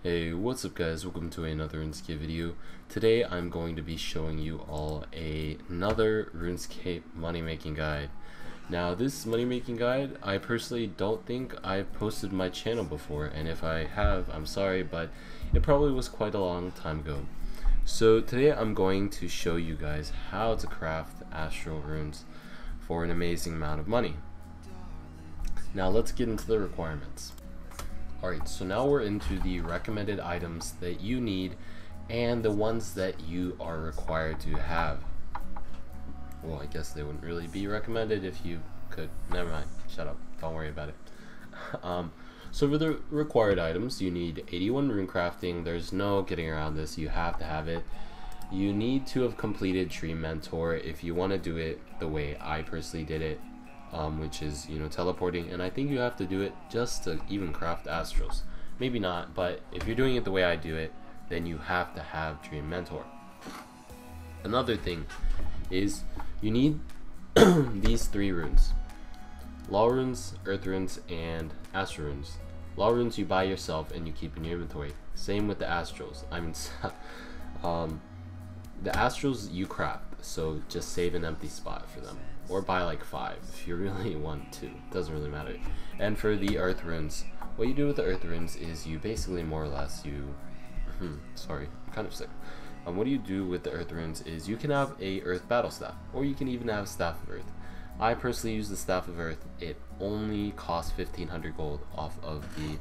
Hey, what's up guys? Welcome to another RuneScape video. Today I'm going to be showing you all another RuneScape money making guide. Now this money making guide, I personally don't think I've posted my channel before, and if I have, I'm sorry, but it probably was quite a long time ago. So today I'm going to show you guys how to craft astral runes for an amazing amount of money. Now let's get into the requirements. Alright, so now we're into the recommended items that you need and the ones that you are required to have. Well, I guess they wouldn't really be recommended if you could. Never mind, shut up, don't worry about it. So for the required items, you need 81 rune crafting. There's no getting around this, you have to have it. You need to have completed Dream Mentor if you want to do it the way I personally did it. Which is, teleporting, and I think you have to do it just to even craft astrals. Maybe not, but if you're doing it the way I do it, then you have to have Dream Mentor. Another thing is you need these 3 runes: Law runes, Earth runes, and Astral runes. Law runes you buy yourself and you keep in your inventory. Same with the astrals. I mean, the astrals you craft, so just save an empty spot for them. Or buy like 5 if you really want to. Doesn't really matter. And for the earth runes, what you do with the earth runes is you basically more or less sorry, I'm kind of sick. What do you do with the earth runes is you can have a earth battle staff, or you can even have staff of earth. I personally use the staff of earth. It only costs 1500 gold off of the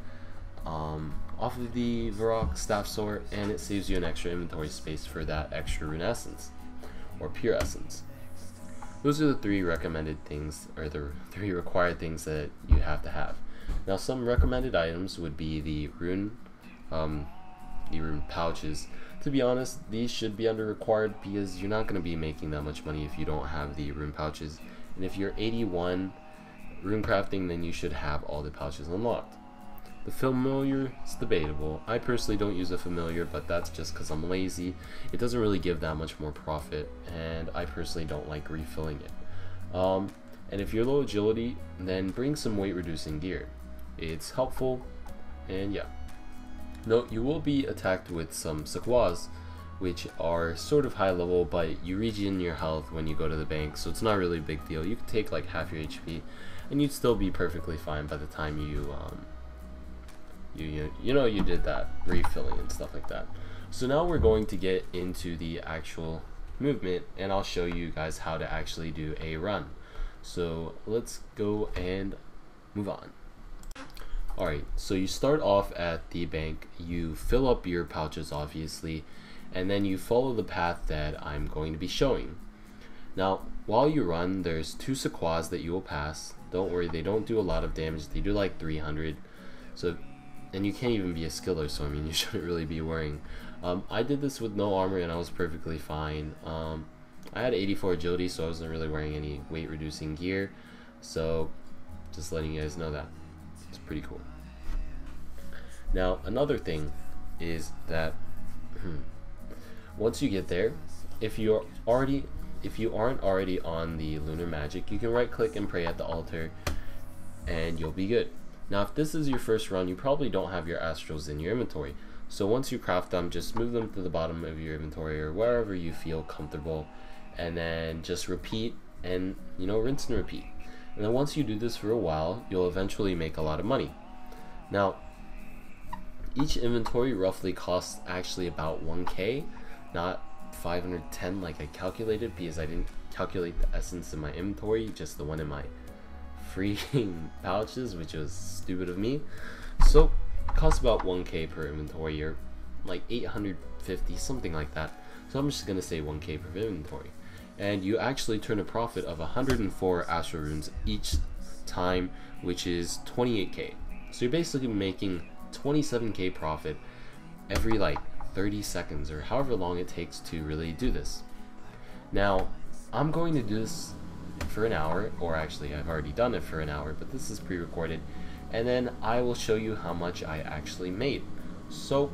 Varrock staff sword, and it saves you an extra inventory space for that extra rune essence or pure essence. Those are the 3 recommended things, or the 3 required things that you have to have. Now, some recommended items would be the rune pouches. To be honest, these should be under required because you're not going to be making that much money if you don't have the rune pouches. And if you're 81 rune crafting, then you should have all the pouches unlocked. The familiar is debatable. I personally don't use a familiar, but that's just because I'm lazy. It doesn't really give that much more profit, and I personally don't like refilling it. And if you're low agility, then bring some weight reducing gear. It's helpful, and yeah. Note, you will be attacked with some sequoias, which are sort of high level, but you regen your health when you go to the bank, so it's not really a big deal. You could take like half your HP, and you'd still be perfectly fine by the time you you did that refilling and stuff like that. So now we're going to get into the actual movement, and I'll show you guys how to actually do a run. So let's go and move on. Alright, so you start off at the bank, you fill up your pouches obviously, and then you follow the path that I'm going to be showing. Now while you run, there's 2 sequoias that you will pass. Don't worry, they don't do a lot of damage, they do like 300. And you can't even be a skiller, so I mean, you shouldn't really be worrying. I did this with no armor and I was perfectly fine. I had 84 agility, so I wasn't really wearing any weight reducing gear. So just letting you guys know that. It's pretty cool. Now another thing is that once you get there, if you aren't already on the lunar magic, you can right click and pray at the altar and you'll be good. Now if this is your first run, you probably don't have your astrals in your inventory, so once you craft them, just move them to the bottom of your inventory or wherever you feel comfortable, and then just repeat and rinse and repeat. And then once you do this for a while, you'll eventually make a lot of money. Now each inventory roughly costs actually about 1k, not 510 like I calculated, because I didn't calculate the essence in my inventory, just the one in my freeing pouches, which was stupid of me. So it costs about 1k per inventory, or like 850, something like that. So I'm just gonna say 1k per inventory, and you actually turn a profit of 104 astral runes each time, which is 28k. So you're basically making 27k profit every like 30 seconds or however long it takes to really do this. Now I'm going to do this for an hour, or actually I've already done it for an hour, but this is pre-recorded, and then I will show you how much I actually made. So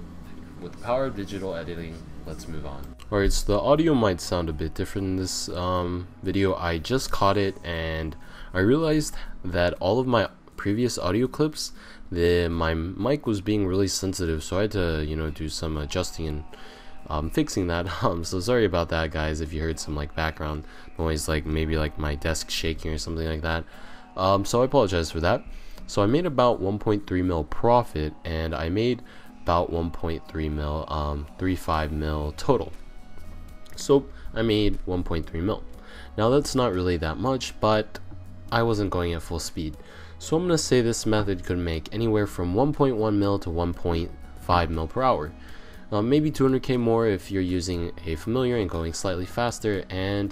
with the power of digital editing, let's move on. Alright, so the audio might sound a bit different in this video. I just caught it and I realized that all of my previous audio clips, my mic was being really sensitive, so I had to, you know, do some adjusting and fixing that. So sorry about that, guys, if you heard some like background noise, like maybe like my desk shaking or something like that. So I apologize for that. So I made about 1.3 mil profit, and I made about 1.3 mil, 3.5 mil total. So I made 1.3 mil. Now that's not really that much, but I wasn't going at full speed. So I'm going to say this method could make anywhere from 1.1 mil to 1.5 mil per hour. Maybe 200k more if you're using a familiar and going slightly faster, and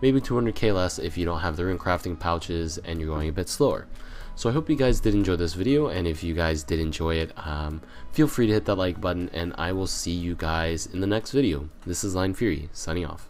maybe 200k less if you don't have the rune crafting pouches and you're going a bit slower. So I hope you guys did enjoy this video, and if you guys did enjoy it, feel free to hit that like button, and I will see you guys in the next video. This is Lion Fury, signing off.